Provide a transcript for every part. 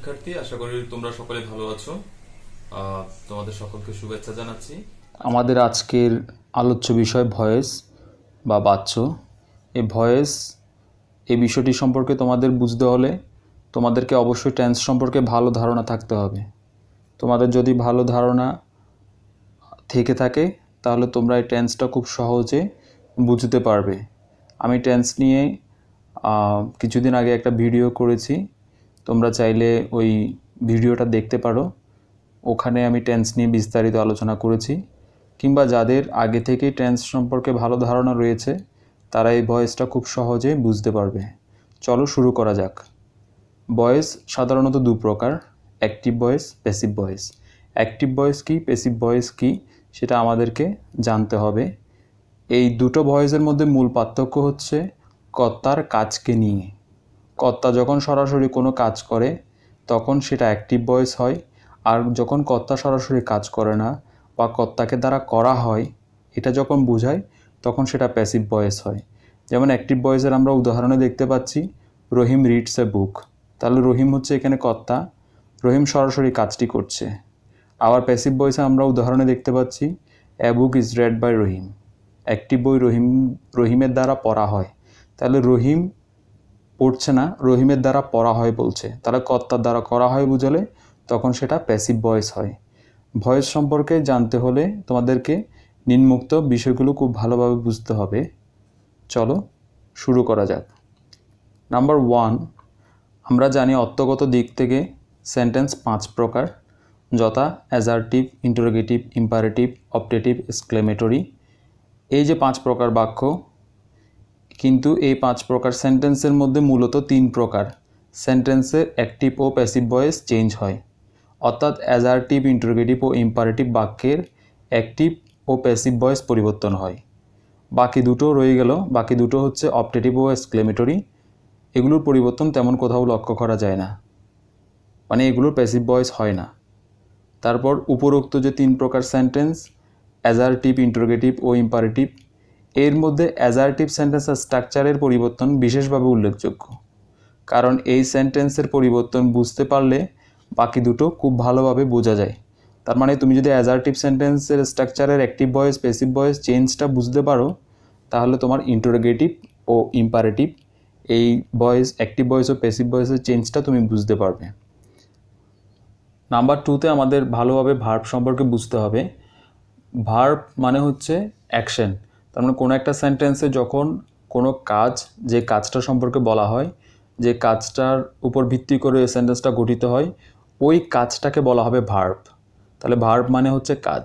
শিক্ষার্থী, আশা করি তোমরা সকলে ভালো আছো। তোমাদের সকলকে শুভেচ্ছা জানাচ্ছি। আমাদের আজকের আলোচ্য বিষয় ভয়েস বা বাচ্য। এই বিষয়টি সম্পর্কে তোমাদের বুঝতে হলে তোমাদেরকে অবশ্যই টেন্স সম্পর্কে ভালো ধারণা থাকতে হবে। তোমাদের যদি ভালো ধারণা থেকে থাকে তাহলে তোমরা এই টেন্সটা খুব সহজে বুঝতে পারবে। আমি টেন্স নিয়ে কিছুদিন আগে একটা ভিডিও করেছি, তোমরা চাইলে ওই ভিডিওটা দেখতে পারো। ওখানে আমি টেন্স নিয়ে বিস্তারিত আলোচনা করেছি। কিংবা যাদের আগে থেকেই টেন্স সম্পর্কে ভালো ধারণা রয়েছে তারা এই ভয়েসটা খুব সহজে বুঝতে পারবে। চলো শুরু করা যাক। ভয়েস সাধারণত দু প্রকার, active voice, passive voice. Active voice কী, প্যাসিভ ভয়েস কী সেটা আমাদেরকে জানতে হবে। এই দুটো ভয়েসের মধ্যে মূল পার্থক্য হচ্ছে কর্তার কাজকে নিয়ে। কর্তা যখন সরাসরি কোনো কাজ করে তখন সেটা অ্যাক্টিভ ভয়েস হয়, আর যখন কর্তা সরাসরি কাজ করে না বা কর্তাকে দ্বারা করা হয় এটা যখন বোঝায় তখন সেটা প্যাসিভ ভয়েস হয়। যেমন অ্যাক্টিভ ভয়েসের আমরা উদাহরণে দেখতে পাচ্ছি রহিম রিডস এ বুক, তাহলে রহিম হচ্ছে এখানে কর্তা, রহিম সরাসরি কাজটি করছে। আবার প্যাসিভ ভয়েসে আমরা উদাহরণে দেখতে পাচ্ছি এ বুক ইজ রেড বাই রহিম, একটি বই রহিমের দ্বারা পড়া হয়, তাহলে রহিম পড়ছে না, রহিমের দ্বারা পড়া হয় বলছে, তাহলে কর্তার দ্বারা করা হয় বুঝালে তখন সেটা প্যাসিভ ভয়েস হয়। ভয়েস সম্পর্কে জানতে হলে তোমাদেরকে নিম্নোক্ত বিষয়গুলো খুব ভালোভাবে বুঝতে হবে। চলো শুরু করা যাক। নাম্বার 1, আমরা জানি অর্থগত দিক থেকে সেন্টেন্স 5 প্রকার, যথা assertive, interrogative, imperative, optative, exclamatory. এই যে 5 প্রকার বাক্য, কিন্তু এই 5 প্রকার সেন্টেন্সের মধ্যে মূলত 3 প্রকার সেন্টেন্সের অ্যাক্টিভ ও প্যাসিভ ভয়েস চেঞ্জ হয়। অর্থাৎ অ্যাজার্টিভ, ইন্টারোগেটিভ ও ইম্পারেটিভ বাক্যের অ্যাক্টিভ ও প্যাসিভ ভয়েস পরিবর্তন হয়। বাকি দুটো রয়ে গেল, বাকি দুটো হচ্ছে অপটেটিভ ও এক্সক্লেমেটরি। এগুলোর পরিবর্তন তেমন কোথাও লক্ষ্য করা যায় না, মানে এগুলোর প্যাসিভ ভয়েস হয় না। তারপর উপরোক্ত যে 3 প্রকার সেন্টেন্স অ্যাজার্টিভ, ইন্টারোগেটিভ ও ইম্পারেটিভ, এর মধ্যে অ্যাজার্টিভ সেন্টেন্সের স্ট্রাকচারের পরিবর্তন বিশেষভাবে উল্লেখযোগ্য, কারণ এই সেন্টেন্সের পরিবর্তন বুঝতে পারলে বাকি দুটো খুব ভালোভাবে বোঝা যায়। তার মানে তুমি যদি অ্যাজার্টিভ সেন্টেন্সের স্ট্রাকচারের অ্যাক্টিভ ভয়েস, প্যাসিভ ভয়েস চেঞ্জটা বুঝতে পারো তাহলে তোমার ইন্টারোগেটিভ ও ইম্পারেটিভ এই ভয়েস, অ্যাক্টিভ ভয়েস ও প্যাসিভ ভয়েসের চেঞ্জটা তুমি বুঝতে পারবে। নাম্বার 2তে আমাদের ভালোভাবে ভার্ব সম্পর্কে বুঝতে হবে। ভার্ব মানে হচ্ছে অ্যাকশন। তার মানে কোনো একটা সেন্টেন্সে যখন কোনো কাজ, যে কাজটা সম্পর্কে বলা হয়, যে কাজটার উপর ভিত্তি করে এই সেন্টেন্সটা গঠিত হয়, ওই কাজটাকে বলা হবে ভার্ব। তাহলে ভার্ব মানে হচ্ছে কাজ।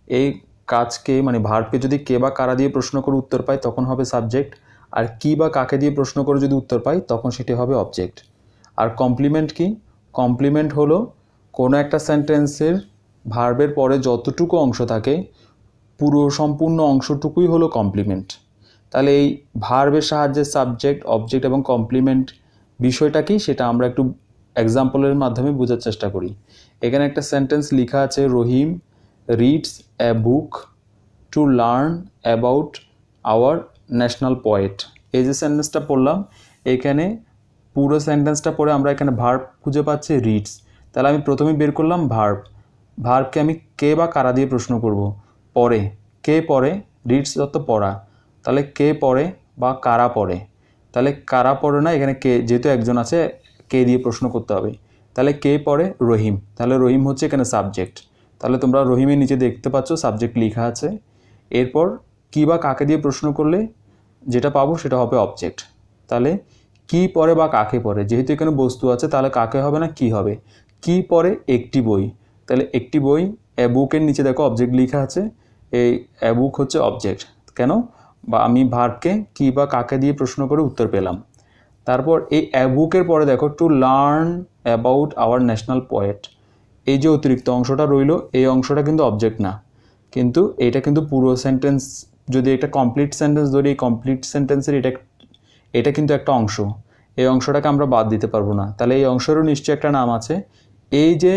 এই কাজকে মানে ভার্বকে যদি কে বা কারা দিয়ে প্রশ্ন করে উত্তর পায় তখন হবে সাবজেক্ট, আর কি বা কাকে দিয়ে প্রশ্ন করে যদি উত্তর পায় তখন সেটি হবে অবজেক্ট। আর কমপ্লিমেন্ট কি? কমপ্লিমেন্ট হলো কোনো একটা সেন্টেন্সের ভার্বের পরে যতটুকু অংশ থাকে পুরো সম্পূর্ণ অংশটুকুই হলো কমপ্লিমেন্ট। তাহলে এই ভার্বের সাহায্যে সাবজেক্ট, অবজেক্ট এবং কমপ্লিমেন্ট বিষয়টা কি সেটা আমরা একটু এক্সাম্পলের মাধ্যমে বোঝার চেষ্টা করি। এখানে একটা সেন্টেন্স লেখা আছে Rahim reads a book to learn about our national poet. এই যে সেন্টেন্সটা পড়লাম, এখানে পুরো সেন্টেন্সটা পড়ে আমরা এখানে ভার্ব খুঁজে পাচ্ছি রিডস। তাহলে আমি প্রথমে বের করলাম ভার্ব। ভার্বকে আমি কে বা কারা দিয়ে প্রশ্ন করব? পড়ে। কে পড়ে? রিডস অর্থ পড়া, তাহলে কে পড়ে বা কারা পড়ে? তাহলে কারা পড়ে না, এখানে কে যেহেতু একজন আছে কে দিয়ে প্রশ্ন করতে হবে। তাহলে কে পড়ে? রহিম। তাহলে রহিম হচ্ছে এখানে সাবজেক্ট। তাহলে তোমরা রহিমের নিচে দেখতে পাচ্ছ সাবজেক্ট লেখা আছে। এরপর কি বা কাকে দিয়ে প্রশ্ন করলে যেটা পাবো সেটা হবে অবজেক্ট। তাহলে কি পড়ে বা কাকে পড়ে, যেহেতু এখানে বস্তু আছে তাহলে কাকে হবে না কি হবে? কি পড়ে? একটি বই। তাহলে একটি বই, এ বুকের নিচে দেখো অবজেক্ট লেখা আছে, এই এ বুক হচ্ছে অবজেক্ট। কেন? বা আমি ভার্বকে কি বা কাকে দিয়ে প্রশ্ন করে উত্তর পেলাম। তারপর এই এ বুকের পরে দেখো two learn about our national poet, এই যে অতিরিক্ত অংশটা রইল এই অংশটা কিন্তু অবজেক্ট না, কিন্তু এটা কিন্তু পুরো সেন্টেন্স, যদি একটা কমপ্লিট সেন্টেন্স ধরি, এই কমপ্লিট সেন্টেন্সের এটা কিন্তু একটা অংশ, এই অংশটাকে আমরা বাদ দিতে পারবো না। তাহলে এই অংশেরও নিশ্চয়ই একটা নাম আছে। এই যে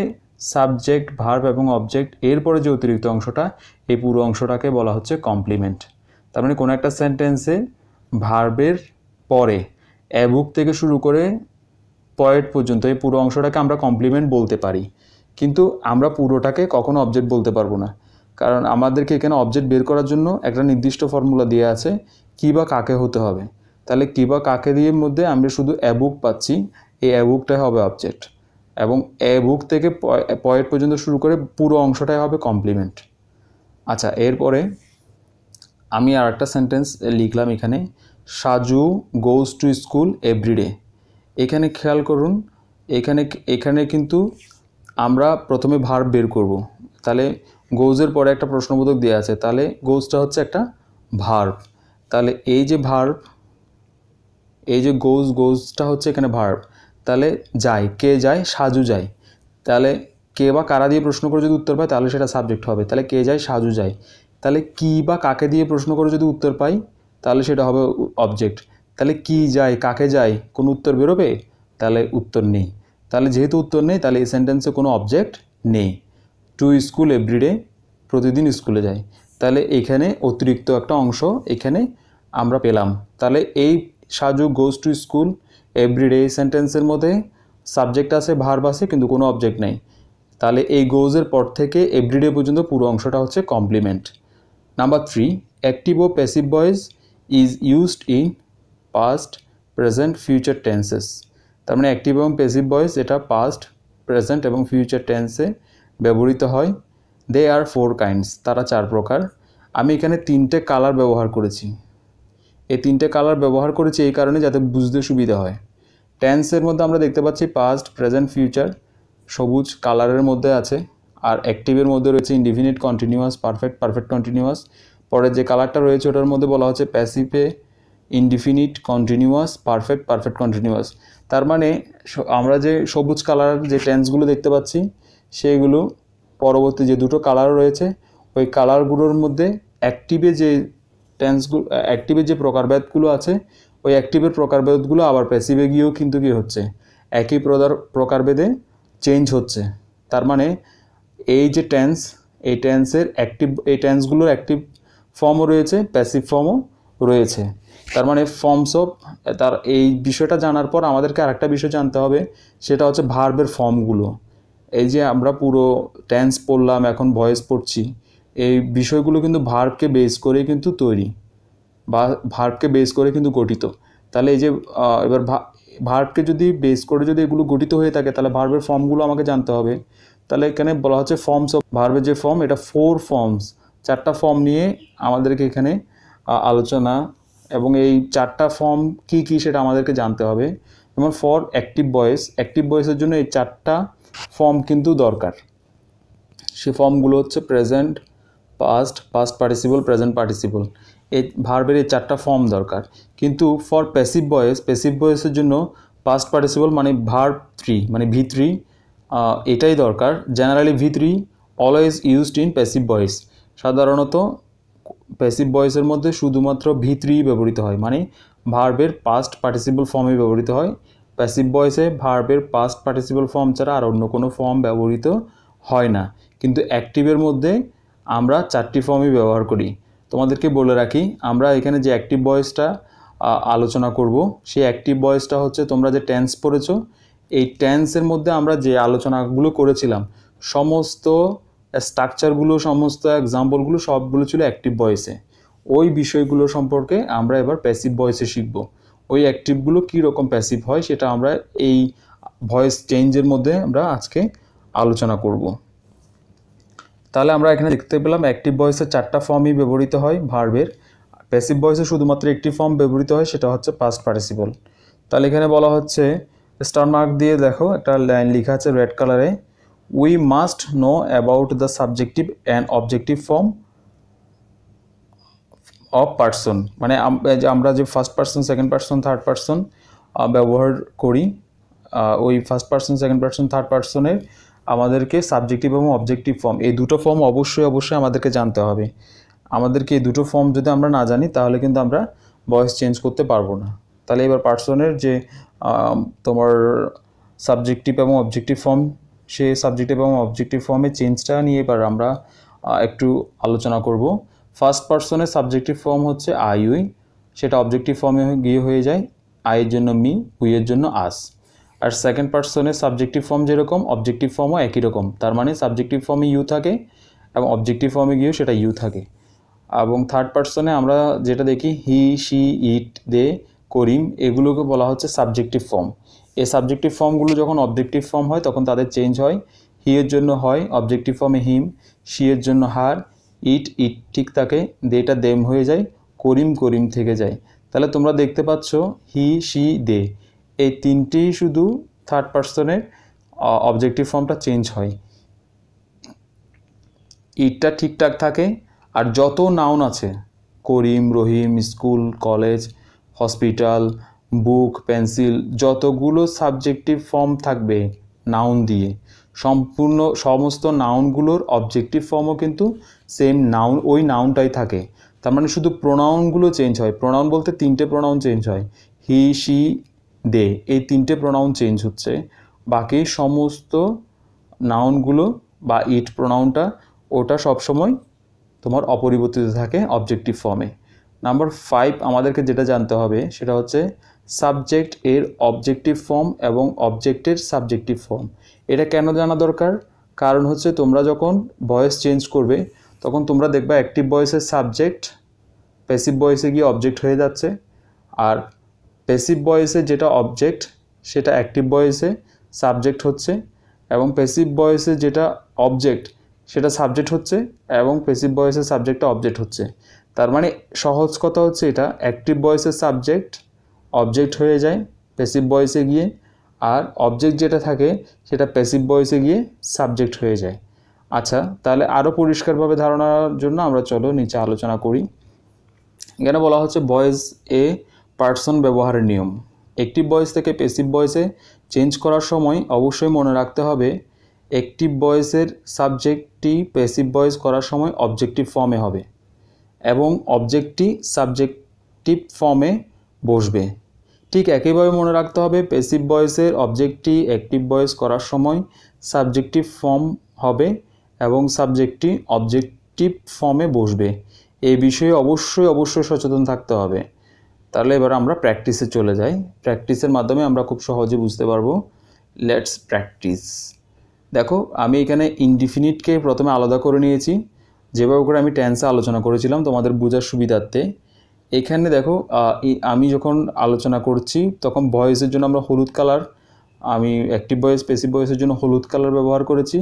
সাবজেক্ট, ভার্ব এবং অবজেক্ট, এরপরে যে অতিরিক্ত অংশটা, এই পুরো অংশটাকে বলা হচ্ছে কমপ্লিমেন্ট। তার মানে কোনো একটা সেন্টেন্সে ভার্বের পরে অ্যাবুক থেকে শুরু করে পয়েন্ট পর্যন্ত এই পুরো অংশটাকে আমরা কমপ্লিমেন্ট বলতে পারি, কিন্তু আমরা পুরোটাকে কখনো অবজেক্ট বলতে পারবো না, কারণ আমাদেরকে এখানে অবজেক্ট বের করার জন্য একটা নির্দিষ্ট ফর্মুলা দেওয়া আছে কী বা কাকে হতে হবে। তাহলে কী বা কাকে দিয়ে মধ্যে আমরা শুধু এ বুক পাচ্ছি, এই এ বুকটাই হবে অবজেক্ট, এবং এ বুক থেকে পয়েন্ট পর্যন্ত শুরু করে পুরো অংশটাই হবে কমপ্লিমেন্ট। আচ্ছা, এরপরে আমি আর একটা সেন্টেন্স লিখলাম এখানে, Saju goes to school every day. এখানে খেয়াল করুন, এখানে কিন্তু আমরা প্রথমে ভার্ব বের করব। তাহলে গোজের পরে একটা প্রশ্নবোধক দেওয়া আছে, তাহলে গোজটা হচ্ছে একটা ভার্ব। তাহলে এই যে ভার্ব, এই যে গোজটা হচ্ছে এখানে ভার্ব। তাহলে যায়, কে যায়? সাজু যায়। তাহলে কে বা কারা দিয়ে প্রশ্ন করে যদি উত্তর পায় তাহলে সেটা সাবজেক্ট হবে। তাহলে কে যায়? সাজু যায়। তাহলে কি বা কাকে দিয়ে প্রশ্ন করে যদি উত্তর পাই তাহলে সেটা হবে অবজেক্ট। তাহলে কি যায়, কাকে যায়, কোনো উত্তর বেরোবে? তাহলে উত্তর নেই। তাহলে যেহেতু উত্তর নেই, তাহলে এই সেন্টেন্সে কোনো অবজেক্ট নেই। টু স্কুল এভরিডে, প্রতিদিন স্কুলে যায়। তাহলে এখানে অতিরিক্ত একটা অংশ এখানে আমরা পেলাম। তাহলে এই Saju goes to school every day সেন্টেন্সের মধ্যে সাবজেক্ট আছে, ভার্ব আছে, কিন্তু কোনো অবজেক্ট নেই। তাহলে এই গোজের পর থেকে এভরিডে পর্যন্ত পুরো অংশটা হচ্ছে কমপ্লিমেন্ট। নাম্বার 3, অ্যাক্টিভ ও passive voice is used in past, present, future tenses. তার মানে অ্যাক্টিভ এবং প্যাসিভ ভয়েস এটা পাস্ট, প্রেজেন্ট এবং ফিউচার টেন্সে ব্যবহৃত হয়। দে আর 4 কাইন্ডস, তারা 4 প্রকার। আমি এখানে 3টে কালার ব্যবহার করেছি। এই 3টে কালার ব্যবহার করেছি এই কারণে যাতে বুঝতে সুবিধা হয়। টেন্সের মধ্যে আমরা দেখতে পাচ্ছি পাস্ট, প্রেজেন্ট, ফিউচার সবুজ কালারের মধ্যে আছে, আর অ্যাক্টিভের মধ্যে রয়েছে indefinite, continuous, perfect, perfect continuous. পরে যে কালারটা রয়েছে ওটার মধ্যে বলা হচ্ছে প্যাসিভে indefinite, continuous, perfect, perfect continuous. তার মানে আমরা যে সবুজ কালার যে টেন্সগুলো দেখতে পাচ্ছি সেগুলো পরবর্তী যে দুটো কালার রয়েছে ওই কালারগুলোর মধ্যে অ্যাক্টিভে যে টেন্সগুলো, অ্যাক্টিভের যে প্রকারভেদগুলো আছে ওই অ্যাক্টিভের প্রকারভেদগুলো আবার প্যাসিভে গিয়েও কিন্তু কী হচ্ছে, একই প্রকারভেদে চেঞ্জ হচ্ছে। তার মানে এই যে টেন্স, এই টেন্সের অ্যাক্টিভ, এই টেন্সগুলোর অ্যাক্টিভ ফর্মও রয়েছে, প্যাসিভ ফর্মও রয়েছে। তার মানে ফর্মস অফ, তার এই বিষয়টা জানার পর আমাদেরকে আরেকটা বিষয় জানতে হবে, সেটা হচ্ছে ভার্বের ফর্মগুলো। এই যে আমরা পুরো টেন্স পড়লাম, এখন ভয়েস পড়ছি, এই বিষয়গুলো কিন্তু ভার্বকে বেস করে কিন্তু তৈরি, বা ভার্বকে বেস করে কিন্তু গঠিত। তাহলে এই যে এবার ভার্বকে যদি বেস করে যদি এগুলো গঠিত হয়ে থাকে তাহলে ভার্বের ফর্মগুলো আমাকে জানতে হবে। তাহলে এখানে বলা হচ্ছে ফর্মস অফ, ভার্বের যে ফর্ম এটা 4 ফর্মস, 4টা ফর্ম নিয়ে আমাদেরকে এখানে আলোচনা, এবং এই 4টা ফর্ম কি কি সেটা আমাদেরকে জানতে হবে। যেমন ফর অ্যাক্টিভ ভয়েস, অ্যাক্টিভ ভয়েসের জন্য এই 4টা ফর্ম কিন্তু দরকার। সে ফর্মগুলো হচ্ছে present, past, past participle, present participle. এই ভার্বের এই 4টা ফর্ম দরকার। কিন্তু ফর প্যাসিভ ভয়েস, প্যাসিভ ভয়েসের জন্য পাস্ট পার্টিসিপল মানে ভার্ব 3 মানে V3 এটাই দরকার। Generally V3 always used in passive voice. সাধারণত প্যাসিভ ভয়েসের মধ্যে শুধুমাত্র V3 ব্যবহৃত হয়, মানে ভার্বের পাস্ট পার্টিসিপল ফর্মই ব্যবহৃত হয়। প্যাসিভ ভয়েসে ভার্বের পাস্ট পার্টিসিপল ফর্ম ছাড়া আর অন্য কোনো ফর্ম ব্যবহৃত হয় না। কিন্তু অ্যাক্টিভের মধ্যে আমরা 4টি ফর্মই ব্যবহার করি। তোমাদেরকে বলে রাখি, আমরা এখানে যে অ্যাক্টিভ ভয়েসটা আলোচনা করব সেই অ্যাক্টিভ ভয়েসটা হচ্ছে তোমরা যে টেন্স পড়েছো এই টেন্সের মধ্যে আমরা যে আলোচনাগুলো করেছিলাম সমস্ত স্ট্রাকচারগুলো, সমস্ত এক্সাম্পলগুলো সবগুলো ছিল অ্যাক্টিভ ভয়েসে। ওই বিষয়গুলো সম্পর্কে আমরা এবার প্যাসিভ ভয়েসে শিখব। ওই অ্যাক্টিভগুলো কী রকম প্যাসিভ হয় সেটা আমরা এই ভয়েস চেঞ্জের মধ্যে আমরা আজকে আলোচনা করব। তাহলে আমরা এখানে দেখতে পেলাম অ্যাক্টিভ ভয়েসে 4টা ফর্মই ব্যবহৃত হয় ভার্বের। প্যাসিভ ভয়েসে শুধুমাত্র একটি ফর্ম ব্যবহৃত হয়, সেটা হচ্ছে পাস্ট পার্টিসিপল। তাহলে এখানে বলা হচ্ছে, স্টার মার্ক দিয়ে দেখো একটা লাইন লেখা আছে রেড কালারে, we must know about the subjective and objective form of person. মানে আমরা যে first person, second person, third person ব্যবহার করি, ওই first person, second person, third পার্সনের আমাদেরকে সাবজেক্টিভ এবং অবজেক্টিভ ফর্ম এই দুটো ফর্ম অবশ্যই আমাদেরকে জানতে হবে। আমাদেরকে এই দুটো ফর্ম যদি আমরা না জানি তাহলে কিন্তু আমরা ভয়েস চেঞ্জ করতে পারবো না। তাহলে এবার পার্সনের যে তোমার সাবজেক্টিভ এবং অবজেক্টিভ ফর্ম, সে সাবজেক্টিভ এবং অবজেক্টিভ ফর্মের চেঞ্জটা নিয়ে এবার আমরা একটু আলোচনা করব। ফার্স্ট পার্সনের সাবজেক্টিভ ফর্ম হচ্ছে আই উই, সেটা অবজেক্টিভ ফর্মে গিয়ে হয়ে যায় আইয়ের জন্য মি, উইয়ের জন্য আস। আর সেকেন্ড পার্সনে সাবজেক্টিভ ফর্ম যেরকম অবজেক্টিভ ফর্মও একই রকম, তার মানে সাবজেক্টিভ ফর্মে ইউ থাকে এবং অবজেক্টিভ ফর্মে গিয়েও সেটা ইউ থাকে। এবং থার্ড পার্সনে আমরা যেটা দেখি হি, শি, ইট, দে, করিম, এগুলোকে বলা হচ্ছে সাবজেক্টিভ ফর্ম। এই সাবজেক্টিভ ফর্মগুলো যখন অবজেক্টিভ ফর্ম হয় তখন তাদের চেঞ্জ হয়। হি এর জন্য হয় অবজেক্টিভ ফর্মে হিম, শি এর জন্য হার, ইট ঠিক থাকে, দেটা দেম হয়ে যায়, করিম থেকে যায়। তাহলে তোমরা দেখতে পাচ্ছ হি, শি, দে এই তিনটি শুধু থার্ড পার্সনের অবজেক্টিভ ফর্মটা চেঞ্জ হয়, ইটটা ঠিকঠাক থাকে। আর যত নাউন আছে করিম, রহিম, স্কুল, কলেজ, হসপিটাল, বুক, পেন্সিল, যতগুলো সাবজেক্টিভ ফর্ম থাকবে নাউন দিয়ে সম্পূর্ণ সমস্ত নাউনগুলোর অবজেক্টিভ ফর্মও কিন্তু সেম নাউন, ওই নাউনটাই থাকে। তার মানে শুধু প্রোনাউনগুলো চেঞ্জ হয়। প্রোনাউন বলতে তিনটে প্রোনাউন চেঞ্জ হয়, হি, শি, দে, এই তিনটে প্রোনাউন চেঞ্জ হচ্ছে। বাকি সমস্ত নাউনগুলো বা ইট প্রোনাউনটা ওটা সবসময় তোমার অপরিবর্তিত থাকে অবজেক্টিভ ফর্মে। নাম্বার 5 আমাদেরকে যেটা জানতে হবে সেটা হচ্ছে সাবজেক্ট এর অবজেক্টিভ ফর্ম এবং অবজেক্টের সাবজেক্টিভ ফর্ম। এটা কেন জানা দরকার? কারণ হচ্ছে তোমরা যখন ভয়েস চেঞ্জ করবে তখন তোমরা দেখবা অ্যাক্টিভ ভয়েসের সাবজেক্ট প্যাসিভ ভয়েসে গিয়ে অবজেক্ট হয়ে যাচ্ছে, আর প্যাসিভ ভয়েসে যেটা অবজেক্ট সেটা অ্যাক্টিভ ভয়েসে সাবজেক্ট হচ্ছে, এবং প্যাসিভ ভয়েসে যেটা অবজেক্ট সেটা সাবজেক্ট হচ্ছে, এবং প্যাসিভ ভয়েসের সাবজেক্টটা অবজেক্ট হচ্ছে। তার মানে সহজ কথা হচ্ছে এটা অ্যাক্টিভ ভয়েসের সাবজেক্ট অবজেক্ট হয়ে যায় প্যাসিভ ভয়েসে গিয়ে, আর অবজেক্ট যেটা থাকে সেটা প্যাসিভ ভয়েসে গিয়ে সাবজেক্ট হয়ে যায়। আচ্ছা, তাহলে আরও পরিষ্কারভাবে ধারণার জন্য আমরা চলো নিচে আলোচনা করি। এখানে বলা হচ্ছে ভয়েস এ পার্সন ব্যবহারের নিয়ম। অ্যাক্টিভ ভয়েস থেকে প্যাসিভ ভয়েসে চেঞ্জ করার সময় অবশ্যই মনে রাখতে হবে অ্যাক্টিভ ভয়েসের সাবজেক্টটি প্যাসিভ ভয়েস করার সময় অবজেক্টিভ ফর্মে হবে এবং অবজেক্টটি সাবজেক্টিভ ফর্মে বসবে। ঠিক একইভাবে মনে রাখতে হবে প্যাসিভ ভয়েসের অবজেক্টটি অ্যাক্টিভ ভয়েস করার সময় সাবজেক্টিভ ফর্ম হবে এবং সাবজেক্টটি অবজেক্টিভ ফর্মে বসবে। এই বিষয়ে অবশ্যই সচেতন থাকতে হবে। তাহলে এবার আমরা প্র্যাকটিসে চলে যাই। প্র্যাকটিসের মাধ্যমে আমরা খুব সহজে বুঝতে পারবো। Let's practice. দেখো আমি এখানে ইনডিফিনিটকে প্রথমে আলাদা করে নিয়েছি, যেভাবে করে আমি টেন্সে আলোচনা করেছিলাম তোমাদের বোঝার সুবিধার্থে। এখানে দেখো আমি যখন আলোচনা করছি তখন ভয়েসের জন্য আমরা হলুদ কালার, আমি অ্যাক্টিভ ভয়েস প্যাসিভ ভয়েসের জন্য হলুদ কালার ব্যবহার করেছি,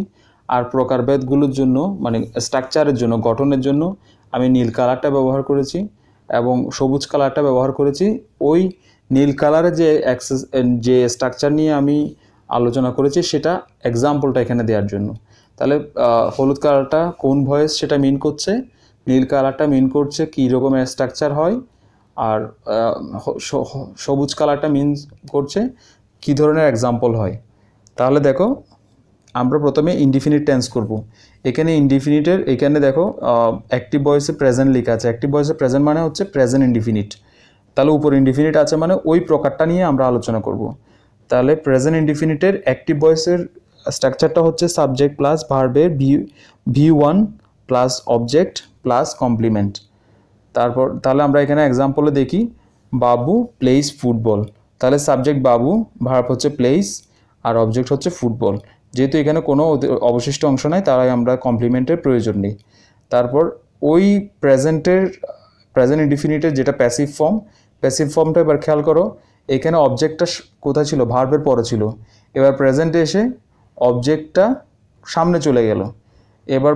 আর প্রকারভেদগুলোর জন্য মানে স্ট্রাকচারের জন্য গঠনের জন্য আমি নীল কালারটা ব্যবহার করেছি এবং সবুজ কালারটা ব্যবহার করেছি। ওই নীল কালারের যে স্ট্রাকচার নিয়ে আমি আলোচনা করেছি সেটা এক্সাম্পলটা এখানে দেওয়ার জন্য। তাহলে হলুদ কালারটা কোন ভয়েস সেটা মিন করছে, নীল কালারটা মিন করছে কী রকমের স্ট্রাকচার হয়, আর সবুজ কালারটা মিন করছে কী ধরনের এক্সাম্পল হয়। তাহলে দেখো আমরা প্রথমে ইনডিফিনিট টেন্স করব। এখানে ইনডিফিনিটের এখানে দেখো অ্যাক্টিভ ভয়েসে প্রেজেন্ট লেখা আছে। অ্যাক্টিভ ভয়েসে প্রেজেন্ট মানে হচ্ছে প্রেজেন্ট ইনডিফিনিট। তাহলে উপর ইনডিফিনিট আছে মানে ওই প্রকারটা নিয়ে আমরা আলোচনা করব। তাহলে প্রেজেন্ট ইনডিফিনিটের অ্যাক্টিভ ভয়েসের স্ট্রাকচারটা হচ্ছে সাবজেক্ট প্লাস ভার্বের V1 plus object plus complement. তাহলে আমরা এখানে এক্সাম্পলে দেখি বাবু প্লেইস ফুটবল। তাহলে সাবজেক্ট বাবু, ভার্ব হচ্ছে প্লেইস, আর অবজেক্ট হচ্ছে ফুটবল। যেহেতু এখানে কোনো অবশিষ্ট অংশ নাই তাই আমরা কমপ্লিমেন্টের প্রয়োজন নেই। তারপর ওই প্রেজেন্ট ইনডিফিনিটের যেটা প্যাসিভ ফর্মটা এবার খেয়াল করো। এখানে অবজেক্টটা কোথায় ছিল? ভার্বের পরে ছিল। এবার প্রেজেন্টে এসে অবজেক্টটা সামনে চলে গেল। এবার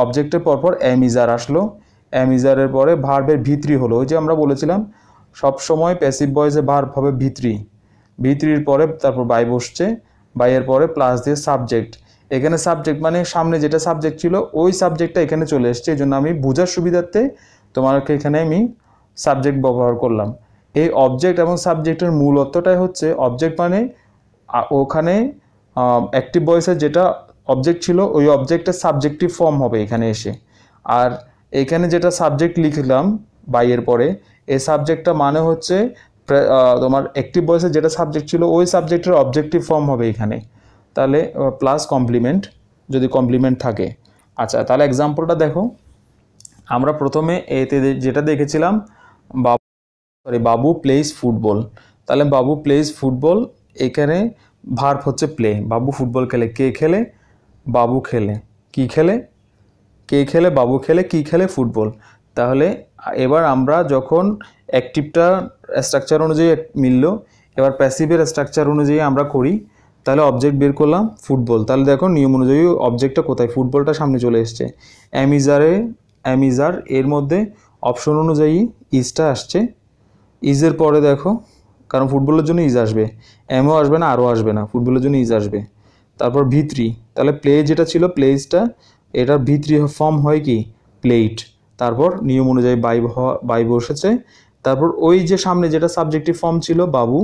অবজেক্টের পরপর অ্যামিজার আসলো, অ্যামিজারের পরে ভার্বের ভিত্রি হলো। ওই যে আমরা বলেছিলাম সবসময় প্যাসিভ ভয়েসে ভার্ব হবে ভিত্রির পরে তারপর বাই বসছে, বাইয়ের পরে প্লাস দিয়ে সাবজেক্ট। এখানে সাবজেক্ট মানে সামনে যেটা সাবজেক্ট ছিল ওই সাবজেক্টটা এখানে চলে এসছে, এই জন্য আমি বোঝার সুবিধার্থে তোমাকে এখানে আমি সাবজেক্ট ব্যবহার করলাম। এই অবজেক্ট এবং সাবজেক্টের মূল অর্থটাই হচ্ছে অবজেক্ট মানে ওখানে অ্যাক্টিভ ভয়েসের যেটা অবজেক্ট ছিল ওই অবজেক্টের সাবজেক্টিভ ফর্ম হবে এখানে এসে, আর এখানে যেটা সাবজেক্ট লিখলাম বাইয়ের পরে এই সাবজেক্টটা মানে হচ্ছে তোমার অ্যাক্টিভ ভয়েসের যেটা সাবজেক্ট ছিল ওই সাবজেক্টের অবজেক্টিভ ফর্ম হবে এখানে। তাহলে প্লাস কমপ্লিমেন্ট যদি কমপ্লিমেন্ট থাকে। আচ্ছা, তাহলে এক্সাম্পলটা দেখো। আমরা প্রথমে এতে যেটা দেখেছিলাম বাবু প্লেইস ফুটবল। তাহলে বাবু প্লেইস ফুটবল এখানে ভার্ব হচ্ছে প্লে। বাবু ফুটবল খেলে, কে খেলে? বাবু খেলে। কি খেলে? কে খেলে? বাবু খেলে। কি খেলে? ফুটবল। তাহলে এবার আমরা যখন অ্যাক্টিভটা স্ট্রাকচার অনুযায়ী মিললো, এবার প্যাসিভের স্ট্রাকচার অনুযায়ী আমরা করি, তাহলে অবজেক্ট বের করলাম ফুটবল। তাহলে দেখো নিয়ম অনুযায়ী অবজেক্টটা কোথায়? ফুটবলটা সামনে চলে এসছে। অ্যামিজার এর মধ্যে অপশন অনুযায়ী ইজটা আসছে। ইজের পরে দেখো, কারণ ফুটবলের জন্য ইজ আসবে, এমও আসবে না, আরও আসবে না, ফুটবলের জন্য ইজ আসবে। তারপর ভিত্রি, তাহলে প্লে যেটা ছিল প্লেসটা, এটার ভিত্রি ফর্ম হয় কি? প্লেট। তারপর নিয়ম অনুযায়ী বাই বসেছে। তারপর ওই যে সামনে যেটা সাবজেক্টিভ ফর্ম ছিল বাবু,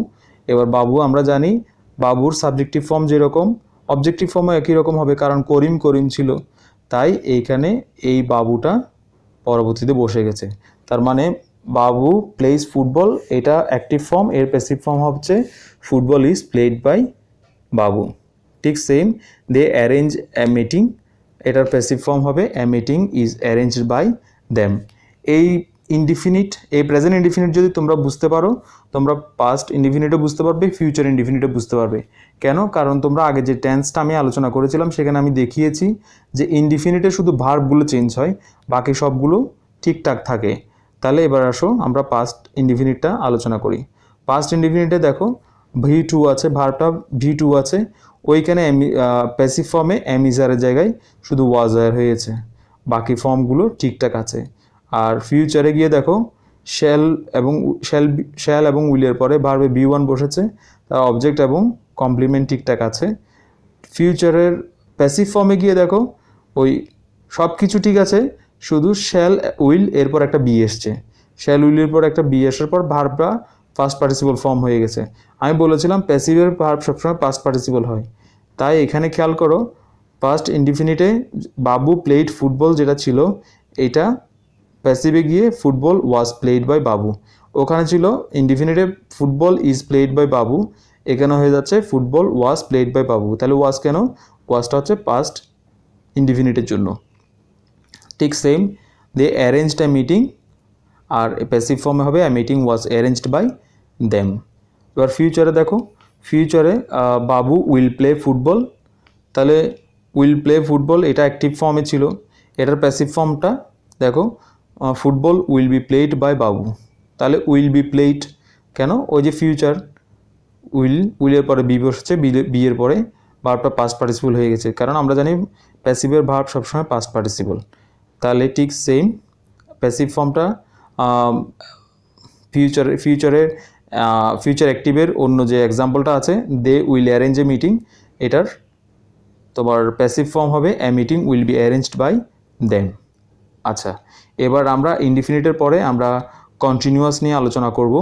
এবার বাবু আমরা জানি বাবুর সাবজেক্টিভ ফর্ম যেরকম অবজেক্টিভ ফর্মও একই রকম হবে, কারণ করিম ছিল। তাই এইখানে এই বাবুটা পরবর্তীতে বসে গেছে। তার মানে বাবু প্লেস ফুটবল, এটা অ্যাক্টিভ ফর্ম, এর প্যাসিভ ফর্ম হচ্ছে football is played by Babu. ঠিক same, they arrange a meeting, এটার প্যাসিভ ফর্ম হবে a meeting is arranged by them. এই ইনডিফিনিট, এই প্রেজেন্ট ইনডিফিনিট যদি তোমরা বুঝতে পারো, তোমরা পাস্ট ইনডিফিনিটও বুঝতে পারবে, ফিউচার ইনডিফিনিটও বুঝতে পারবে। কেন? কারণ তোমরা আগে যে টেন্সটা আমি আলোচনা করেছিলাম সেখানে আমি দেখিয়েছি যে ইনডিফিনিটে শুধু ভার্বগুলো চেঞ্জ হয়, বাকি সবগুলো ঠিকঠাক থাকে। তাহলে এবার আসো আমরা পাস্ট ইনডিফিনিটটা আলোচনা করি। পাস্ট ইনডিফিনিটে দেখো V2 আছে, ভার্বটা V2 আছে, ওইখানে প্যাসিভ ফর্মে অ্যামিজারের জায়গায় শুধু ওয়াজ হয়েছে, বাকি ফর্মগুলো ঠিকঠাক আছে। আর ফিউচারে গিয়ে দেখো শ্যাল এবং উইলের পরে ভার্বে V1 বসেছে, তার অবজেক্ট এবং কমপ্লিমেন্ট ঠিকঠাক আছে। ফিউচারের প্যাসিভ ফর্মে গিয়ে দেখো ওই সব কিছু ঠিক আছে, শুধু শ্যাল উইল এরপর একটা বি এসছে, শ্যাল উইলের পর একটা বি আসার পর ভার্বটা পাস্ট পার্টিসিপল ফর্ম হয়ে গেছে। আমি বলেছিলাম প্যাসিভের ভার্ব সবসময় পাস্ট পার্টিসিপল হয়, তাই এখানে খেয়াল করো পাস্ট ইনডিফিনিটে বাবু প্লেড ফুটবল যেটা ছিল, এটা প্যাসিভে গিয়ে ফুটবল ওয়াজ প্লেড বাই বাবু। ওখানে ছিল ইনডিফিনিটে ফুটবল ইজ প্লেড বাই বাবু, এখানে হয়ে যাচ্ছে football was played by Babu. তাহলে ওয়াজ কেন? ওয়াজটা হচ্ছে পাস্ট ইনডিফিনিটের জন্য। ঠিক same, they arranged a meeting, আর প্যাসিভ ফর্মে হবে a meeting was arranged by them. এবার ফিউচারে দেখো, ফিউচারে বাবু উইল প্লে ফুটবল, তাহলে উইল প্লে ফুটবল এটা অ্যাক্টিভ ফর্মে ছিল, এটার প্যাসিভ ফর্মটা দেখো football will be played by Babu. তাহলে উইল বি প্লেড কেন? ওই যে ফিউচার উইলের পরে বি বসেছে, বি এর পরে ভার্বটা পাস্ট পার্টিসিপল হয়ে গেছে, কারণ আমরা জানি প্যাসিভের ভার্ব সবসময় পাস্ট পার্টিসিপল। তাহলে ঠিক সেম প্যাসিভ ফর্মটা ফিউচার অ্যাক্টিভের অন্য যে এক্সাম্পলটা আছে they will arrange a meeting, এটার তোমার প্যাসিভ ফর্ম হবে a meeting will be arranged by them. আচ্ছা, এবার আমরা ইনডিফিনিটের পরে আমরা কন্টিনিউয়াস নিয়ে আলোচনা করব।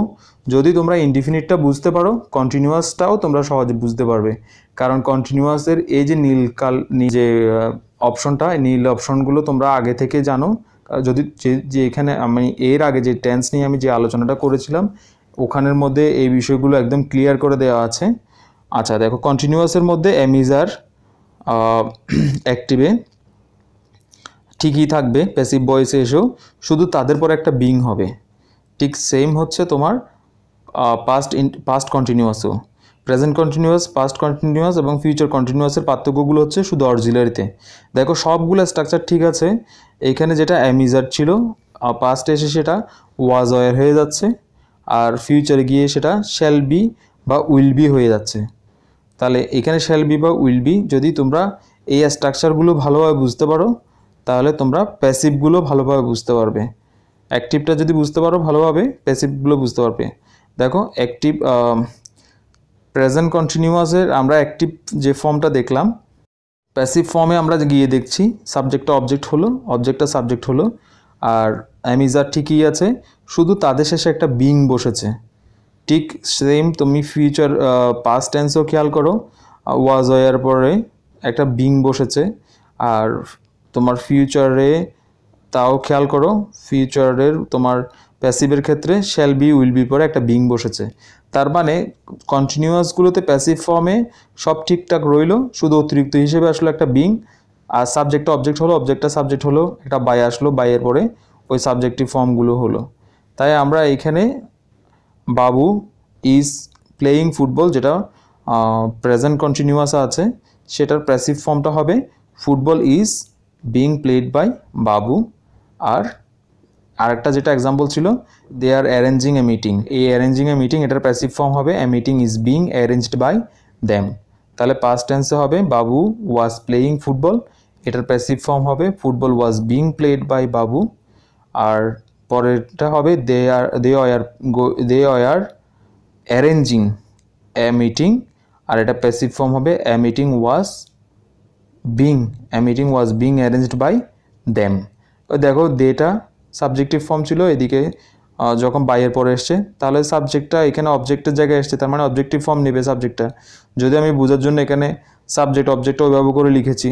যদি তোমরা ইনডিফিনিটটা বুঝতে পারো, কন্টিনিউয়াসটাও তোমরা সহজে বুঝতে পারবে, কারণ কন্টিনিউয়াসের এই যে যে অপশনটা, নীল অপশনগুলো তোমরা আগে থেকে জানো। যদি যে এখানে আমি এর আগে যে টেন্স নিয়ে আমি যে আলোচনাটা করেছিলাম ওখানের মধ্যে এই বিষয়গুলো একদম ক্লিয়ার করে দেওয়া আছে। আচ্ছা দেখো, কন্টিনিউয়াসের মধ্যে অ্যামিজার অ্যাক্টিভে ঠিকই থাকবে, প্যাসিভ ভয়েসে এসেও শুধু তাদের পর একটা বিং হবে। ঠিক সেম হচ্ছে তোমার পাস্ট কন্টিনিউয়াসও। প্রেজেন্ট কন্টিনিউয়াস, পাস্ট কন্টিনিউয়াস এবং ফিউচার কন্টিনিউয়াসের পার্থক্যগুলো হচ্ছে শুধু অক্সিলারিতে। দেখো সবগুলো স্ট্রাকচার ঠিক আছে, এইখানে যেটা অ্যামিজার ছিল পাস্টে এসে সেটা ওয়াজ ওয়ার হয়ে যাচ্ছে, আর ফিউচারে গিয়ে সেটা শ্যাল বি বা উইল বি হয়ে যাচ্ছে। তাহলে এখানে শ্যাল বি বা উইল বি, যদি তোমরা এই স্ট্রাকচারগুলো ভালোভাবে বুঝতে পারো তাহলে তোমরা প্যাসিভগুলো ভালোভাবে বুঝতে পারবে। অ্যাক্টিভটা যদি বুঝতে পারো ভালোভাবে, প্যাসিভগুলো বুঝতে পারবে। দেখো অ্যাক্টিভ প্রেজেন্ট কন্টিনিউয়াসের আমরা অ্যাক্টিভ যে ফর্মটা দেখলাম, প্যাসিভ ফর্মে আমরা গিয়ে দেখছি সাবজেক্টটা অবজেক্ট হলো, অবজেক্টটা সাবজেক্ট হলো, আর অ্যামিজার ঠিকই আছে, শুধু তাদের শেষে একটা বিং বসেছে। ঠিক সেম তুমি ফিউচার পাস্ট টেন্সও খেয়াল করো, ওয়াজ ওয়ার পরে একটা বিং বসেছে, আর তোমার ফিউচারে তাও খেয়াল করো, ফিউচারের তোমার প্যাসিভের ক্ষেত্রে শ্যাল বি উইল বি পরে একটা বিং বসেছে। তার মানে কন্টিনিউয়াসগুলোতে প্যাসিভ ফর্মে সব ঠিকঠাক রইলো, শুধু অতিরিক্ত হিসেবে আসলো একটা বিং, আর সাবজেক্টটা অবজেক্ট হলো, অবজেক্টটা সাবজেক্ট হলো, একটা বাই আসলো, বাইয়ের পরে ওই সাবজেক্টিভ ফর্মগুলো হলো। তাই আমরা এইখানে বাবু ইজ প্লেয়িং ফুটবল, যেটা প্রেজেন্ট কন্টিনিউয়াস আছে সেটার প্যাসিভ ফর্মটা হবে football is being played by Babu. আর আরেকটা যেটা এক্সাম্পল ছিল they are arranging a meeting, এই অ্যারেঞ্জিং এ মিটিং এটার প্যাসিভ ফর্ম হবে a meeting is being arranged by them. তাহলে পাস্ট টেন্সে হবে বাবু ওয়াজ প্লেয়িং ফুটবল, এটার প্যাসিভ ফর্ম হবে football was being played by Babu. আর পরেরটা হবে দে আর অ্যারেঞ্জিং এ মিটিং, আর এটা প্যাসিভ ফর্ম হবে a meeting was being arranged by them. দেখো দেটা সাবজেক্টিভ ফর্ম ছিল, এদিকে যখন বাইয়ের পরে এসছে তাহলে সাবজেক্টটা এখানে অবজেক্টের জায়গায় এসছে, তার মানে অবজেক্টিভ ফর্ম নেবে সাবজেক্টটা। যদি আমি বোঝার জন্য এখানে অবজেক্টটা ওইভাবে করে লিখেছি,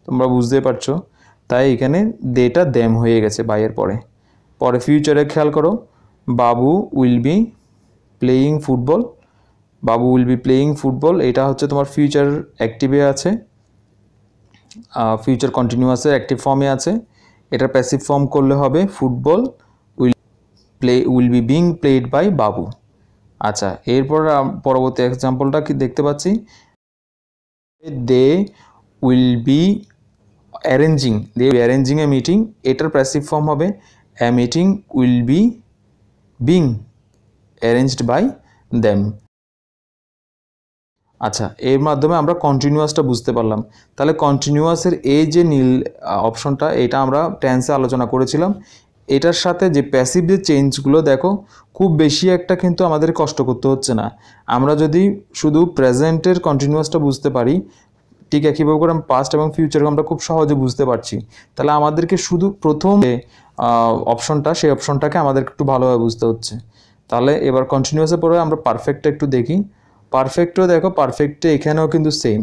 তোমরা বুঝতেই পারছো, তাই এখানে দেটা দ্যাম হয়ে গেছে বাইয়ের পরে। ফিউচারে খেয়াল করো বাবু উইল বি প্লেয়িং ফুটবল, এটা হচ্ছে তোমার ফিউচার অ্যাক্টিভে আছে, ফিউচার কন্টিনিউয়াসের অ্যাক্টিভ ফর্মে আছে। এটার প্যাসিভ ফর্ম করলে হবে football will be being played by Babu. আচ্ছা, এরপর পরবর্তী এক্সাম্পলটা কি দেখতে পাচ্ছি, they will be arranging a meeting, এটার প্যাসিভ ফর্ম হবে a meeting will be being arranged by them. আচ্ছা, এর মাধ্যমে আমরা কন্টিনিউয়াসটা বুঝতে পারলাম। তাহলে কন্টিনিউয়াসের এই যে নীল অপশনটা, এটা আমরা টেন্সে আলোচনা করেছিলাম। এটার সাথে যে প্যাসিভ যে চেঞ্জগুলো দেখো খুব বেশি একটা কিন্তু আমাদের কষ্ট করতে হচ্ছে না। আমরা যদি শুধু প্রেজেন্টের কন্টিনিউয়াসটা বুঝতে পারি, ঠিক একইভাবে করে আমরা পাস্ট এবং ফিউচারকে আমরা খুব সহজে বুঝতে পারছি। তাহলে আমাদেরকে শুধু প্রথম যে অপশনটা, সেই অপশনটাকে আমাদেরকে একটু ভালোভাবে বুঝতে হচ্ছে। তাহলে এবার কন্টিনিউয়াসের পরে আমরা পারফেক্টটা একটু দেখি। পারফেক্টও দেখো, পারফেক্টে এখানেও কিন্তু সেম,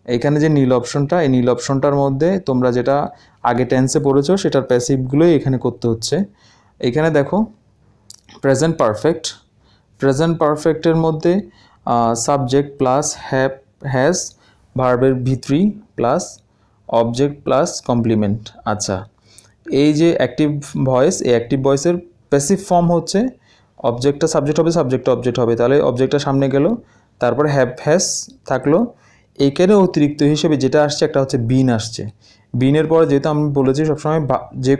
এখানে যে নীল অপশনটা, এই নীল অপশনটার মধ্যে তোমরা যেটা আগে টেন্সে পড়েছো সেটার প্যাসিভগুলোই এখানে করতে হচ্ছে। এখানে দেখো প্রেজেন্ট পারফেক্টের মধ্যে সাবজেক্ট প্লাস হ্যাজ ভার্বের V3 plus object plus complement. আচ্ছা, এই যে অ্যাক্টিভ ভয়েস, এই অ্যাক্টিভ ভয়েসের প্যাসিভ ফর্ম হচ্ছে অবজেক্টটা সাবজেক্ট হবে, সাবজেক্টটা অবজেক্ট হবে, তাহলে অবজেক্টটা সামনে গেল, তারপরে হ্যাজ থাকলো। এইখানে অতিরিক্ত হিসেবে যেটা আসছে একটা হচ্ছে বিন আসছে। বিনের পরে যেহেতু আমি বলেছি সবসময় যে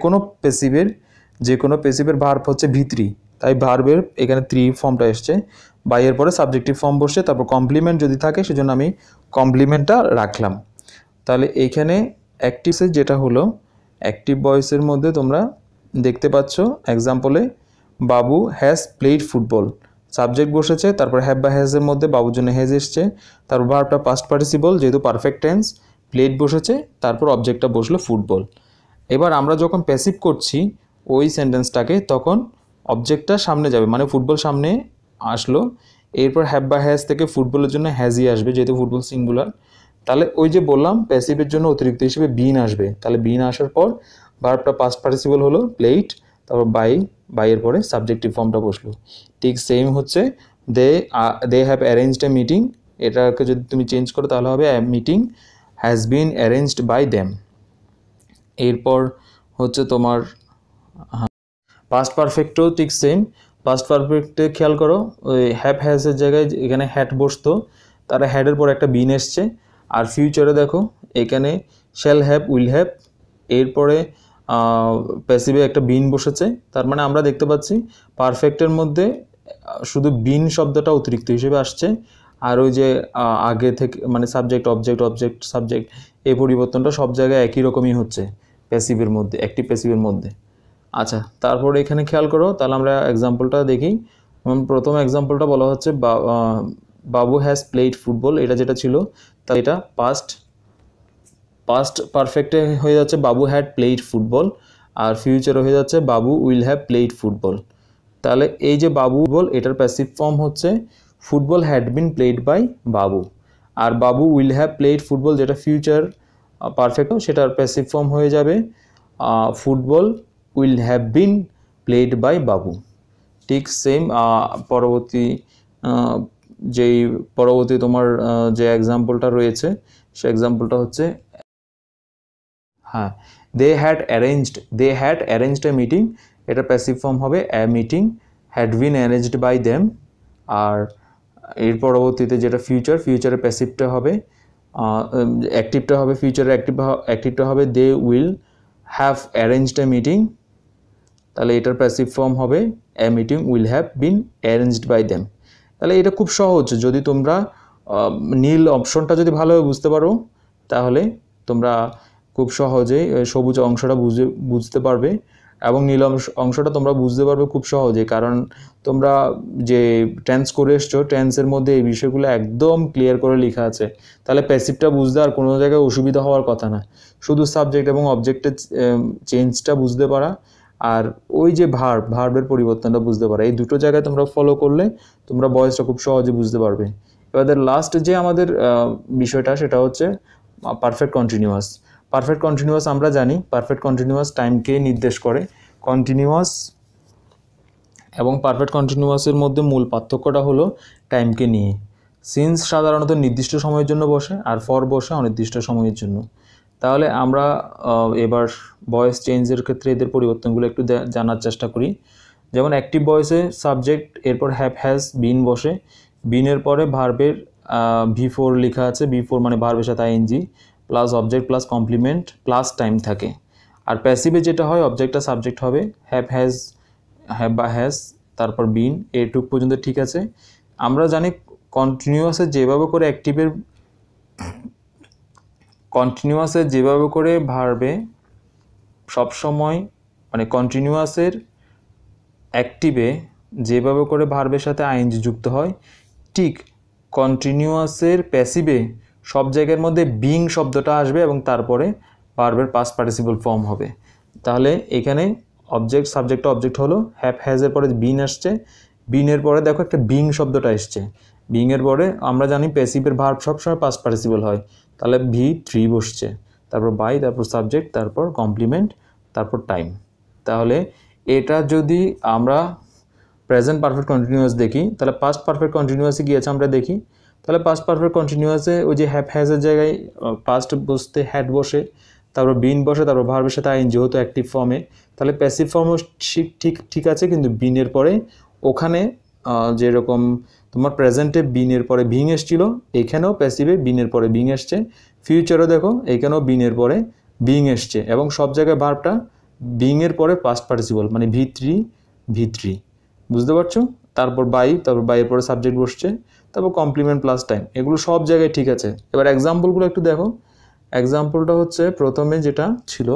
কোনো পেসিভের ভার্ব হচ্ছে V3, তাই ভার্বের এখানে 3 ফর্মটা এসছে, বাইয়ের পরে সাবজেক্টিভ ফর্ম বসছে, তারপর কমপ্লিমেন্ট যদি থাকে সেজন্য আমি কমপ্লিমেন্টটা রাখলাম। তাহলে এইখানে অ্যাক্টিভসের যেটা হলো অ্যাক্টিভ ভয়েসের মধ্যে তোমরা দেখতে পাচ্ছ এক্সাম্পলে বাবু হ্যাজ প্লেড ফুটবল, সাবজেক্ট বসেছে, তারপর হ্যাভ বা হ্যাজের মধ্যে বাবুর জন্য হ্যাজ এসছে, তারপর ভার্বটা পাস্ট পার্টিসিপল যেহেতু পারফেক্ট টেন্স, প্লেড বসেছে, তারপর অবজেক্টটা বসলো ফুটবল। এবার আমরা যখন প্যাসিভ করছি ওই সেন্টেন্সটাকে, তখন অবজেক্টটা সামনে যাবে, মানে ফুটবল সামনে আসলো, এরপর হ্যাভ বা হ্যাজ থেকে ফুটবলের জন্য হ্যাজই আসবে যেহেতু ফুটবল সিঙ্গুলার। তাহলে ওই যে বললাম প্যাসিভের জন্য অতিরিক্ত হিসেবে বিন আসবে, তাহলে বিন আসার পর ভার্বটা পাস্ট পার্টিসিপল হলো প্লেড, তারপর বাইয়ের পরে সাবজেক্টিভ ফর্মটা বসলো। ঠিক সেম হচ্ছে they have arranged a meeting, এটাকে যদি তুমি চেঞ্জ করো তাহলে হবে meeting has been arranged by them. এরপর হচ্ছে তোমার পাস্ট পারফেক্টও ঠিক সেম। পাস্ট পারফেক্টে খেয়াল করো ওই হ্যাজের জায়গায় এখানে হ্যাড বসতো, তারা হ্যাডের পর একটা বিন এসছে। আর ফিউচারে দেখো এখানে শ্যাল হ্যাভ উইল হ্যাভ, এরপরে প্যাসিভে একটা বিন বসেছে, তার মানে আমরা দেখতে পাচ্ছি পারফেক্টের মধ্যে শুধু বিন শব্দটা অতিরিক্ত হিসেবে আসছে, আর ওই যে আগে থেকে মানে সাবজেক্ট সাবজেক্ট এই পরিবর্তনটা সব জায়গায় একই রকমই হচ্ছে প্যাসিভের মধ্যে, অ্যাক্টিভ প্যাসিভের মধ্যে। আচ্ছা, তারপরে এখানে খেয়াল করো, তাহলে আমরা এক্সাম্পলটা দেখি। প্রথম এক্সাম্পলটা বলা হচ্ছে বাবু হ্যাজ প্লেড ফুটবল, এটা যেটা ছিল তা এটা পাস্ট পারফেক্টে হয়ে যাচ্ছে বাবু হ্যাড প্লেড ফুটবল, আর ফিউচারে হয়ে যাচ্ছে বাবু উইল হ্যাভ প্লেড ফুটবল। তাহলে এই যে বাবু বল, এটার প্যাসিভ ফর্ম হচ্ছে football had been played by Babu, আর Babu will have played football যেটা ফিউচার পারফেক্ট, সেটার প্যাসিভ ফর্ম হয়ে যাবে football will have been played by Babu. ঠিক সেম পরবর্তী তোমার যে এক্সাম্পলটা রয়েছে সে এক্সাম্পলটা হচ্ছে হ্যাঁ they had arranged a meeting, এটা প্যাসিভ ফর্ম হবে a meeting had been arranged by them. আর এর পরবর্তীতে যেটা ফিউচারে প্যাসিভটা হবে অ্যাক্টিভটা হবে, ফিউচারে অ্যাক্টিভটা হবে they will have arranged a meeting, তাহলে এটার প্যাসিভ ফর্ম হবে a meeting will have been arranged by them. তাহলে এটা খুব সহজ, যদি তোমরা নীল অপশনটা যদি ভালোভাবে বুঝতে পারো তাহলে তোমরা খুব সহজেই সবুজ অংশটা বুঝতে পারবে, এবং নীল অংশটা তোমরা বুঝতে পারবে খুব সহজে, কারণ তোমরা যে টেন্স করে এসছো টেন্সের মধ্যে এই বিষয়গুলো একদম ক্লিয়ার করে লেখা আছে। তাহলে প্যাসিভটা বুঝতে আর কোনো জায়গায় অসুবিধা হওয়ার কথা না, শুধু সাবজেক্ট এবং অবজেক্টের চেঞ্জটা বুঝতে পারা আর ওই যে ভার্বের পরিবর্তনটা বুঝতে পারা, এই দুটো জায়গায় তোমরা ফলো করলে তোমরা ভয়েসটা খুব সহজে বুঝতে পারবে। এবার লাস্ট যে আমাদের বিষয়টা সেটা হচ্ছে পারফেক্ট কন্টিনিউয়াস। পারফেক্ট কন্টিনিউয়াস আমরা জানি পারফেক্ট কন্টিনিউয়াস টাইমকে নির্দেশ করে। কন্টিনিউয়াস এবং পারফেক্ট কন্টিনিউয়াসের মধ্যে মূল পার্থক্যটা হলো টাইমকে নিয়ে। সিন্স সাধারণত নির্দিষ্ট সময়ের জন্য বসে আর ফর বসে অনির্দিষ্ট সময়ের জন্য। তাহলে আমরা এবার ভয়েস চেঞ্জের ক্ষেত্রে এদের পরিবর্তনগুলো একটু জানার চেষ্টা করি। যেমন অ্যাক্টিভ ভয়েসে সাবজেক্ট, এরপর হ্যাভ হ্যাজ বিন বসে, বিনের পরে ভার্বের V4 লেখা আছে, V4 মানে ভার্বের সাথে ING plus object plus complement plus time থাকে। আর প্যাসিভে যেটা হয় অবজেক্টটা সাবজেক্ট হবে, হ্যাভ বা হ্যাজ তারপর বিন, এটুক পর্যন্ত ঠিক আছে। আমরা জানি কন্টিনিউয়াসে যেভাবে করে ভার্বে সবসময় মানে কন্টিনিউয়াসের অ্যাক্টিভে যেভাবে করে ভার্বের সাথে আইএনজি যুক্ত হয়, ঠিক কন্টিনিউয়াসের প্যাসিভে সব জায়গার মধ্যে বিং শব্দটা আসবে এবং তারপরে ভার্বের পাস্ট পার্টিসিপল ফর্ম হবে। তাহলে এখানে সাবজেক্ট হলো হ্যাভ হ্যাজের পরে বিন আসছে, বিনের পরে দেখো একটা বিং শব্দটা এসছে, বিংয়ের পরে আমরা জানি প্যাসিভের ভার্ব সবসময় পাস্ট পার্টিসিপল হয়, তাহলে V3 বসছে, তারপর বাই, তারপর সাবজেক্ট, তারপর কমপ্লিমেন্ট, তারপর টাইম। তাহলে এটা যদি আমরা প্রেজেন্ট পারফেক্ট কন্টিনিউয়াস দেখি তাহলে পাস্ট পারফেক্ট কন্টিনিউয়াসে গিয়েছে আমরা দেখি। তাহলে পাস্ট পারফেক্ট কন্টিনিউয়াসে ওই যে হ্যাভ হ্যাজের জায়গায় পাস্ট বসতে হ্যাড বসে, তারপর বিন বসে, তারপর ভার্বের সাথে আইন যেহেতু অ্যাক্টিভ ফর্মে, তাহলে প্যাসিভ ফর্মও ঠিক আছে, কিন্তু বিনের পরে ওখানে যেরকম তোমার প্রেজেন্টে বিনের পরে বিং এসছিল, এখানেও প্যাসিভে বিনের পরে বিং এসছে, ফিউচারও দেখো এখানেও বিনের পরে বিং এসছে, এবং সব জায়গায় ভার্বটা বিংয়ের পরে পাস্ট পার্টিসিপল মানে V3 বুঝতে পারছো। তারপর বাইয়ের পরে সাবজেক্ট বসছে, তারপর কমপ্লিমেন্ট প্লাস টাইম, এগুলো সব জায়গায় ঠিক আছে। এবার এক্সাম্পলগুলো একটু দেখো। এক্সাম্পলটা হচ্ছে প্রথমে যেটা ছিল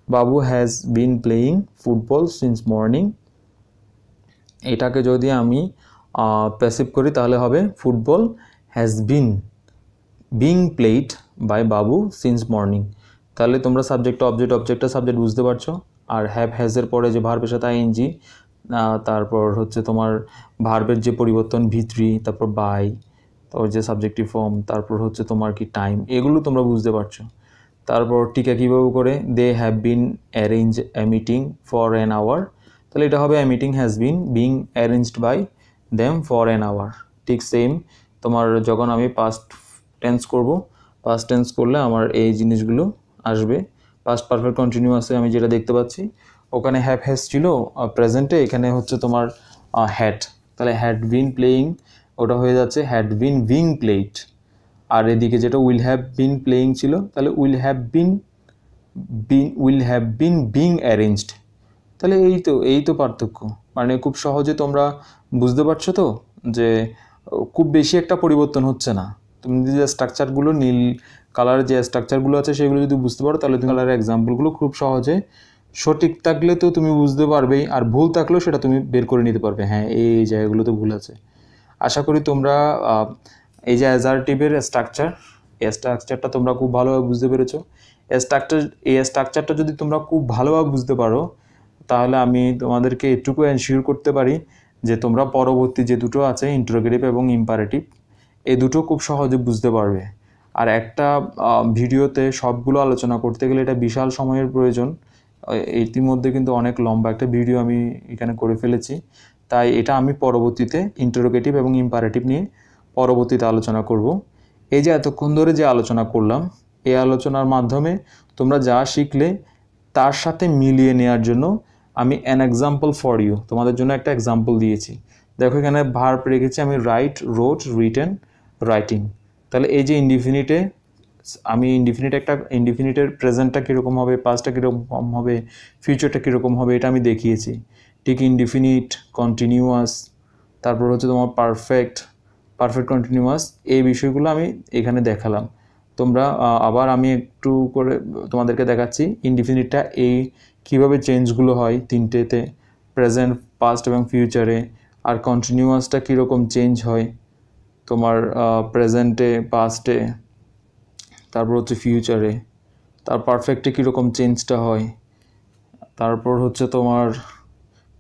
Babu has been playing football since morning, এটাকে যদি আমি প্যাসিভ করি তাহলে হবে football has being played by Babu since morning. তাহলে তোমরা সাবজেক্ট অবজেক্টটা সাবজেক্ট বুঝতে পারছো। আর হ্যাভ হ্যাজের পরে যে ভার্বের সাথে আইএনজি, তারপর হচ্ছে তোমার ভার্বের যে পরিবর্তন V3, তারপর বাই, তারপর যে সাবজেক্টিভ ফর্ম, তারপর হচ্ছে তোমার কি টাইম, এগুলো তোমরা বুঝতে পারছো। তারপর টিকা কীভাবে করে they have been arrange a meeting for an hour, তাহলে এটা হবে a meeting has been being arranged by them for an hour. ঠিক সেম তোমার যখন আমি পাস্ট টেন্স করলে আমার এই জিনিসগুলো আসবে। পাস্ট পারফেক্ট কন্টিনিউয়াসে আমি যেটা দেখতে পাচ্ছি ওখানে হ্যাভ হ্যাজ ছিল প্রেজেন্টে, এখানে হচ্ছে তোমার হ্যাড, তাহলে হ্যাড বিন প্লেয়িং ওটা হয়ে যাচ্ছে হ্যাড বিন বিং প্লেড। আর এদিকে যেটা উইল হ্যাভ বিন প্লেয়িং ছিল তাহলে will have bin being arranged. তাহলে এই তো পার্থক্য, মানে খুব সহজে তোমরা বুঝতে পারছো তো যে খুব বেশি একটা পরিবর্তন হচ্ছে না। তুমি যে স্ট্রাকচারগুলো নীল কালারের যে স্ট্রাকচারগুলো আছে সেগুলো যদি বুঝতে পারো তাহলে তুমি কালারের এক্সাম্পলগুলো খুব সহজে, সঠিক থাকলে তো তুমি বুঝতে পারবেই, আর ভুল থাকলেও সেটা তুমি বের করে নিতে পারবে, হ্যাঁ এই জায়গাগুলো তো ভুল আছে। আশা করি তোমরা এই যে অ্যাজারটিভের এই স্ট্রাকচারটা তোমরা খুব ভালোভাবে বুঝতে পেরেছো। এই স্ট্রাকচারটা যদি তোমরা খুব ভালোভাবে বুঝতে পারো তাহলে আমি তোমাদেরকে এটুকু এনশিওর করতে পারি যে তোমরা পরবর্তী যে দুটো আছে ইন্টারোগেটিভ এবং ইম্পারেটিভ, এই দুটো খুব সহজে বুঝতে পারবে। আর একটা ভিডিওতে সবগুলো আলোচনা করতে গেলে এটা বিশাল সময়ের প্রয়োজন, ইতিমধ্যে কিন্তু অনেক লম্বা একটা ভিডিও আমি এখানে করে ফেলেছি, তাই এটা আমি পরবর্তীতে ইন্টারোগেটিভ এবং ইম্পারেটিভ নিয়ে পরবর্তীতে আলোচনা করব। এই যে এতক্ষণ ধরে যে আলোচনা করলাম, এই আলোচনার মাধ্যমে তোমরা যা শিখলে তার সাথে মিলিয়ে নেওয়ার জন্য আমি অ্যান এক্সাম্পল ফর ইউ, তোমাদের জন্য একটা এক্সাম্পল দিয়েছি। দেখো এখানে ভার্ব রেখেছি আমি রাইট, রোট, রিটেন, রাইটিং। তাহলে এই যে ইনডিফিনিটে আমি ইনডিফিনিটের প্রেজেন্টটা কীরকম হবে, পাস্টটা কীরকম হবে, ফিউচারটা কীরকম হবে এটা আমি দেখিয়েছি। ঠিক ইনডিফিনিট, কন্টিনিউয়াস, তারপর হচ্ছে তোমার পারফেক্ট কন্টিনিউয়াস, এই বিষয়গুলো আমি এখানে দেখালাম। তোমরা আবার আমি একটু করে তোমাদেরকে দেখাচ্ছি ইনডিফিনিটটা কীভাবে চেঞ্জগুলো হয় তিনটেতে, প্রেজেন্ট, পাস্ট এবং ফিউচারে। আর কন্টিনিউয়াসটা কীরকম চেঞ্জ হয় তোমার প্রেজেন্টে, পাস্টে, তারপর হচ্ছে ফিউচারে। তার পারফেক্টে কীরকম চেঞ্জটা হয়, তারপর হচ্ছে তোমার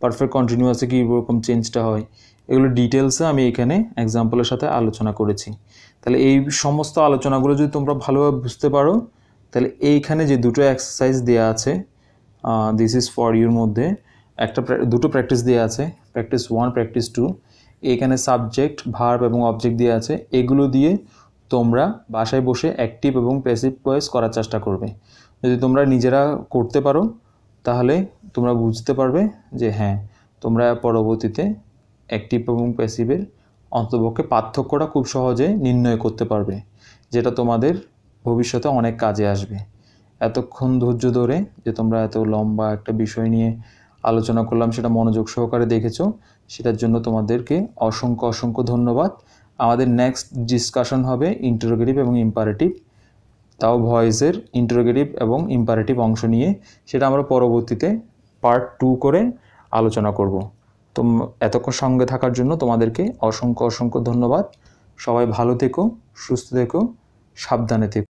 পারফেক্ট কন্টিনিউয়াসে কীরকম চেঞ্জটা হয়, এগুলো ডিটেলসে আমি এখানে এক্সাম্পলের সাথে আলোচনা করেছি। তাহলে এই সমস্ত আলোচনাগুলো যদি তোমরা ভালোভাবে বুঝতে পারো, তাহলে এইখানে যে দুটো এক্সারসাইজ দেওয়া আছে দিস ইজ ফর ইউর মধ্যে দুটো প্র্যাকটিস দেওয়া আছে, প্র্যাকটিস 1, প্র্যাকটিস 2। এখানে সাবজেক্ট, ভার্ব এবং অবজেক্ট দেওয়া আছে। এগুলো দিয়ে তোমরা বাসায় বসে অ্যাক্টিভ এবং প্যাসিভ ভয়েস করার চেষ্টা করবে। যদি তোমরা নিজেরা করতে পারো তাহলে তোমরা বুঝতে পারবে যে হ্যাঁ, তোমরা পরবর্তীতে অ্যাক্টিভ এবং প্যাসিভের অন্ততপক্ষে পার্থক্যটা খুব সহজে নির্ণয় করতে পারবে, যেটা তোমাদের ভবিষ্যতে অনেক কাজে আসবে। এতক্ষণ ধৈর্য ধরে যে তোমরা এত লম্বা একটা বিষয় নিয়ে আলোচনা করলাম সেটা মনোযোগ সহকারে দেখেছো, সেটার জন্য তোমাদেরকে অসংখ্য ধন্যবাদ। আমাদের নেক্সট ডিসকাশন হবে ইন্টারোগেটিভ এবং ইম্পারেটিভ, তাও ভয়েসের ইন্টারোগেটিভ এবং ইম্পারেটিভ অংশ নিয়ে। সেটা আমরা পরবর্তীতে পার্ট 2 করে আলোচনা করব। তো এতক্ষণ সঙ্গে থাকার জন্য তোমাদেরকে অসংখ্য ধন্যবাদ। সবাই ভালো থেকো, সুস্থ থেকো, সাবধানে থেকো।